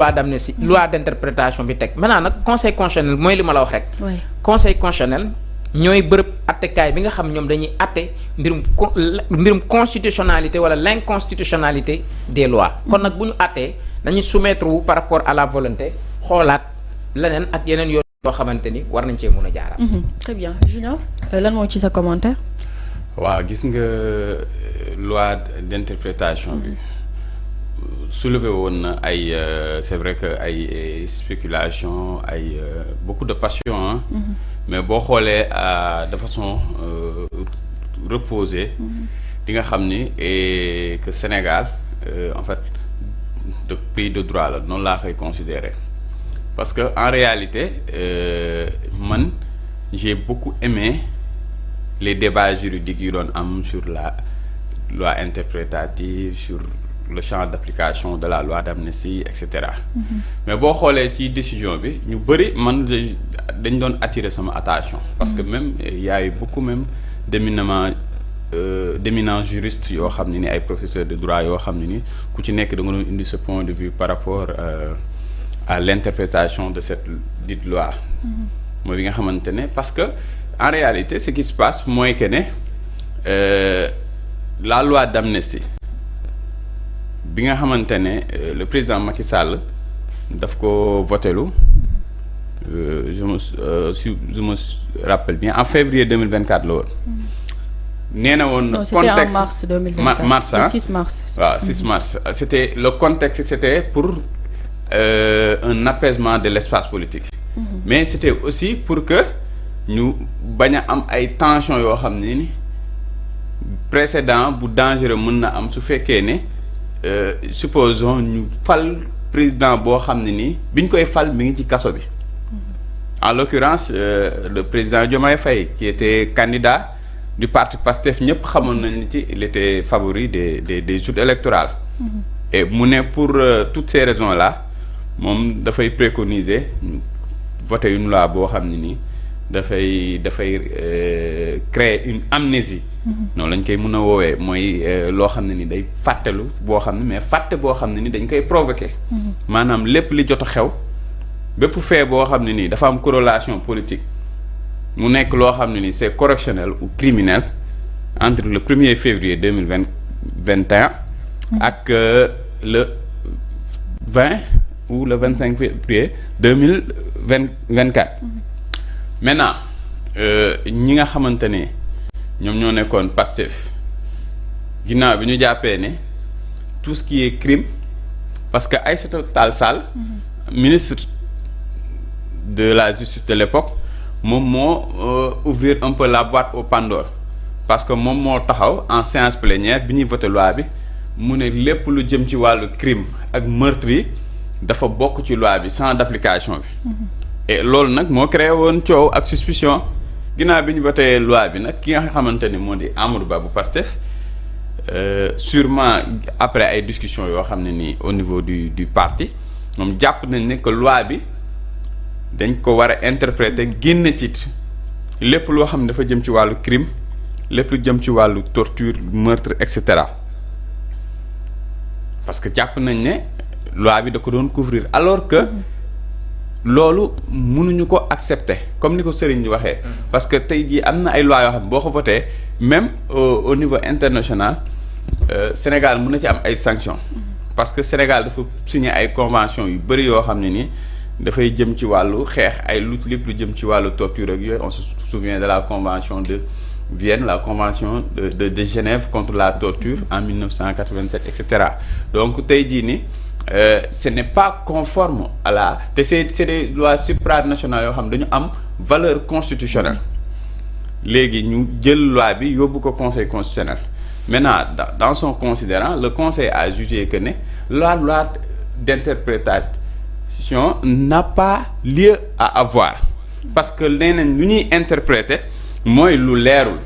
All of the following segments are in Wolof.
loi d'amnistie loi d'interprétation bi teg maintenant nag conseil constitutionnel mooy li ma la wax rek. conseil constitutionnel ñooy bërëb attekaay bi nga xam ñoom dañuy atte mbirum constitutionnalité wala l'inconstitutionnalité des lois. kon nag bu ñu attee dañuy soumettre wu par rapport à la volonté xoolaat leneen ak yeneen yoo xamante ni war nañ cee mën a jaaraat. très bien Junior lan moo ci sa commentaire. waaw gis nga loi d'interprétation bi soulevé woon na ay c'est vrai que ay spéculation ay beaucoup de passion hein. Mais boo xoolee de façon reposée di nga xam ni et que Sénégal en fait de pays de droit la noonu laa koy considérer parce que en réalité man j'ai beaucoup aimé les débats juridiques yu doon am sur la loi interprétative sur le champ d'application de la loi d'amnistie et cetera. Mais boo xoolee ci décision bi ñu bëri man dañ doon attirer sama attention. Parce que même y a eu beaucoup même d'éminents juristes yoo xam ne ni ay professeurs de droit yoo xam ne ni ku ci nekk da nga doon indi ce point de vue par rapport à l'interprétation de cette dite loi. mooy bi nga xamante ne parce que en réalité ce qui se passe mooy que ne la loi d'amnistie bi nga xamante ne le président Macky Sall daf ko votélu je me rappelle bien en février 2024 la woon. nee na woon contexte en mars 2024 mars ah 6 mars. waaw 6 mars c'était le contexte c'était pour un apaisement de l'espace politique. Mais c'était aussi pour que ñu bañ a am ay tensions yoo xam ne ni précédent bu dangereux mën na am su fekkee ne supposons ñu fal président boo xam ne nii biñ koy fal mi ngi ci kaso bi. En l'occurrence le président Diomaye Faye qui était candidat du parti PASTEF ñëpp xamoon nañ ci il était favori des joutes électorales. Et mu ne pour toutes ces raisons là moom dafay préconiser voter une loi boo xam ne nii dafay créer une amnésie. noonu lañ koy mën a woowee mooy loo xam ne ni day fàttelu boo xam ne mais fàtte boo xam ne ni dañ koy provoquer. maanaam lépp li jot a xew bépp fait boo xam ne nii dafa am corrélation politique mu nekk loo xam ne ni c'est correctionnel ou criminel entre le 1er février 2021 ak le 20 ou le 25 février 2024. Maintenant ñi nga xamante ne ñoom ñoo nekkoon Pastef ginnaaw bi ñu jàppee ne tout ce qui est crime parce que Aïssata Tall Sall ministre de la justice de l'époque moom moo ouvrir un peu la boîte au Pandore parce que moom moo taxaw en séance plénière bi ñuy voté loi bi mu ne lépp lu jëm ci wàllu crime ak meurtre yi dafa bokk ci loi bi champ d'application bi. Et loolu nag moo créé woon coow ak suspicion ginnaaw bi ñu voté loi bi nag ki nga xamante ni moo di Amadou Ba bu Pastef sûrement après ay discussions yoo xam ne nii au niveau du parti moom jàpp nañ ne que loi bi dañ ko war a interpréter génn ci lépp loo xam ne dafa jëm ci wàllu crime lépp lu jëm ci wàllu torture meurtre et cetera parce que jàpp nañ ne loi bi da ko doon couvrir alors que. loolu mënuñu ko accepter comme ni ko Serigne waxee parce que tey jii am na ay lois yoo xam ne boo ko voté même au niveau international Sénégal mën na ci am ay sanctions parce que Sénégal dafa signé ay conventions yu bëri yoo xam ne nii dafay jëm ci wàllu xeex ay lépp lu jëm ci wàllu torture ak yooyu on se souvient de la convention de Vienne la convention de Genève contre la torture en 1987 et cetera donc tey jii nii. Ce n'est pas conforme à la te c'est des lois supranationales yoo xam dañu am valeur constitutionnelle léegi ñu jël loi bi yóbbu ko conseil constitutionnel maintenant dans son considérant le conseil a jugé que ne la loi d'interprétation n'a pas lieu à avoir parce que nee nañ lu ñuy interpréter mooy lu leerul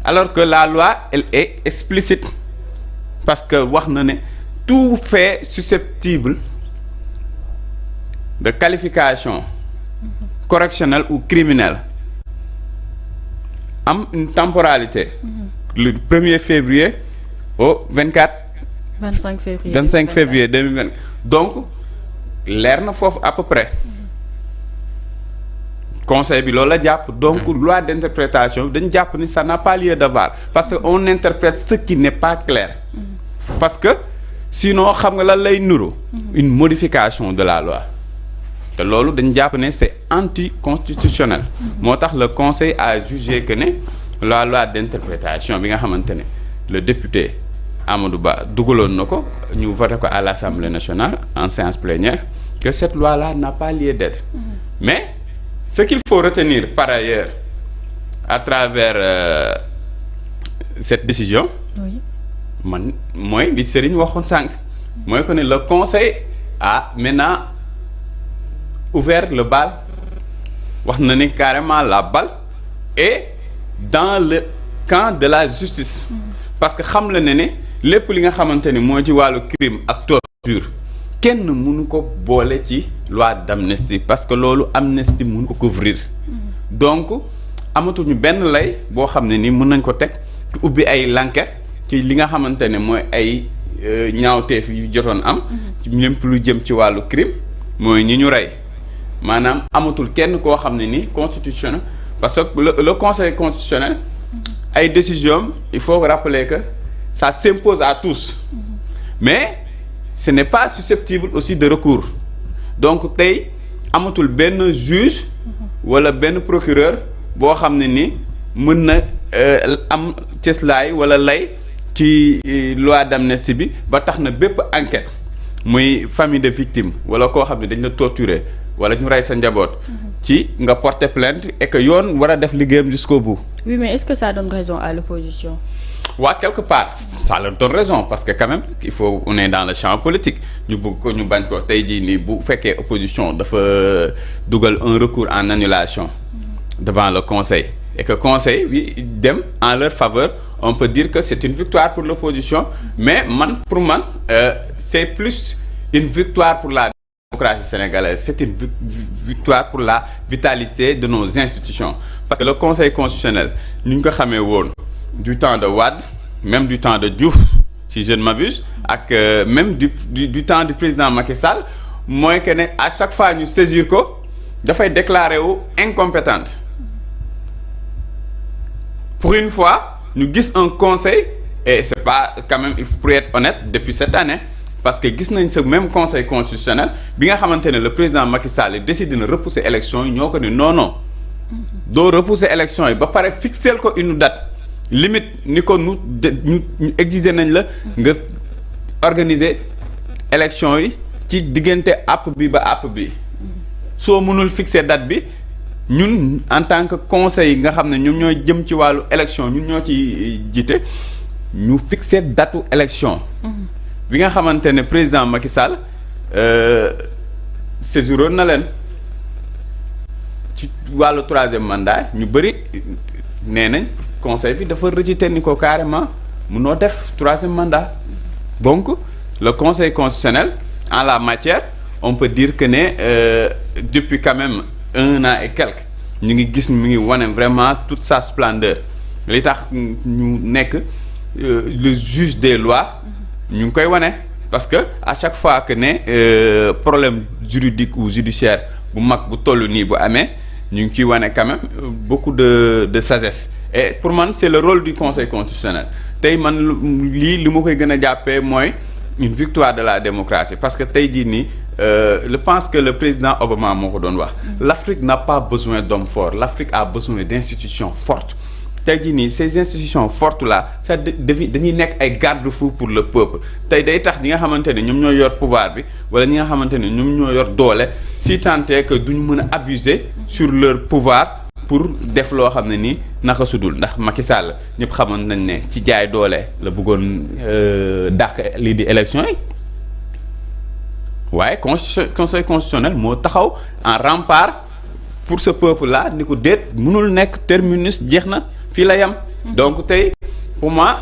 alors que la loi elle est explicite parce que wax na ne tout fait susceptible de qualification correctionnelle ou criminelle am une temporalité le 1er février au 25 février 2020 donc leer na foofu à peu près conseil bi loolu la jàpp donc loi d'interprétation dañ jàpp ni ça n'a pas lieu de var parce que on interprète ce qui n'est pas clair parce que sinon xam nga lan lay nuru une modification de la loi te loolu dañ jàpp ne c'est anticonstitutionnel moo tax le conseil a jugé que ne la loi d'interprétation bi nga xamante ne le député Amadou Ba dugaloon na ko ñu voté ko à l'Assemblée nationale en séance plénière que cette loi-là n'a pas lieu d'être mais ce qu'il faut retenir par ailleurs à travers cette décision man mooy li Serigne waxoon sànq mooy que ne le conseil a maintenant ouvert le bal wax na ni carrément la balle est dans le camp de la justice parce que xam la ne lépp li nga xamante ni moo ci wàllu crime ak torture kenn mënu ko boole ci loi d'amnistie parce que loolu amnistie mënu ko couvrir donc amatuñu benn lay boo xam ne ni mën nañ ko teg ubbi ay l'enquête ci li nga xamante ne mooy ay ñaawteef yu jotoon am ci lépp lu jëm ci wàllu crime mooy ñi ñu rey maanaam amatul kenn koo xam ne ni constitutionnel parce que le conseil constitutionnel ay décisions il faut rappeler que ça s'impose à tous mais ce n'est pas susceptible aussi de recours donc tey amatul benn juge wala benn procureur boo xam ne ni mën na am cëslaay wala lay ci loi d'amnistie bi ba tax na bépp enquête muy famille de victime wala koo xam ne dañ la torturer wala ñu rey sa njaboot ci nga porter plainte et que yoon war a def liggéeyam jusqu'au bout. Oui, mais est-ce que ça donne raison à l'opposition? Ouais, quelque part ça leur donne raison parce que quand même il faut on est dans le champ politique ñu bëgg ko ñu bañ ko tey jii nii bu fekkee opposition dafa dugal un recours en annulation devant le conseil et que conseil bi dem en leur faveur on peut dire que c'est une victoire pour l'opposition mais pour man c'est plus une victoire pour la démocratie sénégalaise, c'est une victoire pour la vitalité de nos institutions parce que le conseil constitutionnel ñu ko xamee woon du temps de Wade même du temps de Diouf si je ne m'abuse ak même du temps du président Macky Sall mooy que ne à chaque fois ñu saisir ko dafay déclarer wu incompétente pour une fois ñu gis un conseil et c'est pas quand même il faut être honnête depuis cette année parce que gis nañ ce même conseil constitutionnel bi nga xamante ne le président Macky Sall décide na repousser élection yi ñoo ko ne non doo repousser élection yi ba pare fixer ko une date limite ni ko ñu exiger nañ la nga organiser élection yi ci diggante app bi ba app bi soo mënul fixer date bi ñun en tant que conseil nga xam ne ñoom ñooy jëm ci wàllu élection ñun ñoo ci jiite ñu fixer datu élection bi nga xamante ne président Macky Sall saisiroon na leen ci wàllu troisième mandat ñu bëri nee nañ conseil bi dafa rejeter ni ko carrément mënoo def troisième mandat donc le conseil constitutionnel en la matière on peut dire que ne depuis quand même 1 an et quelques ñu ngi gis mu ngi wane vraiment toute sa splendeur li tax ñu nekk le juge des lois ñu ngi koy wane parce que à chaque fois que ne problème juridique ou judiciaire bu mag bu toll nii bu amee ñu ngi ciy wane quand même beaucoup de sagesse et pour man c'est le rôle du conseil constitutionnel tey man lii li ma koy gën a jàppee mooy une victoire de la démocratie parce que tey jii nii je pense que le président Obama moo ko doon wax l'Afrique n'a pas besoin d'hommes forts l'Afrique a besoin d'institutions fortes tey jii nii ces institutions fortes là ça dañuy nekk ay garde-fous pour le peuple tey day tax ñi nga xamante ne ñoom ñoo yor pouvoir bi wala ñi nga xamante ne ñoom ñoo yor doole si tant est que duñu mën a abuser sur leur pouvoir pour def loo xam ne nii naka sudul ndax Macky Sall ñëpp xamoon nañ ne ci jaay doole la bëggoon dàq lii di élection yi waaye conseil constitutionnel moo taxaw en rempart pour ce peuple là ni ko déet mënul nekk terminus jeex na fii la yam donc tey pour moi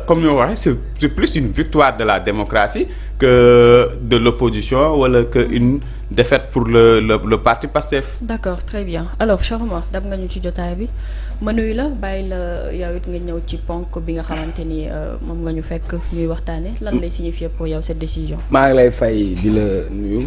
comme ñoo waxee c'est plus une victoire de la démocratie que de l'opposition wala que une défaite pour le parti Pastef. D'accord, très bien. Alors Cheikh Oumar dab nga ñu ci jotaay bi ma nuyu la bàyyi la yow it nga ñëw ci ponk bi nga xamante ni moom nga ñu fekk ñuy waxtaane lan lay signifier pour yow cette décision. maa ngi lay fay di la nuyu.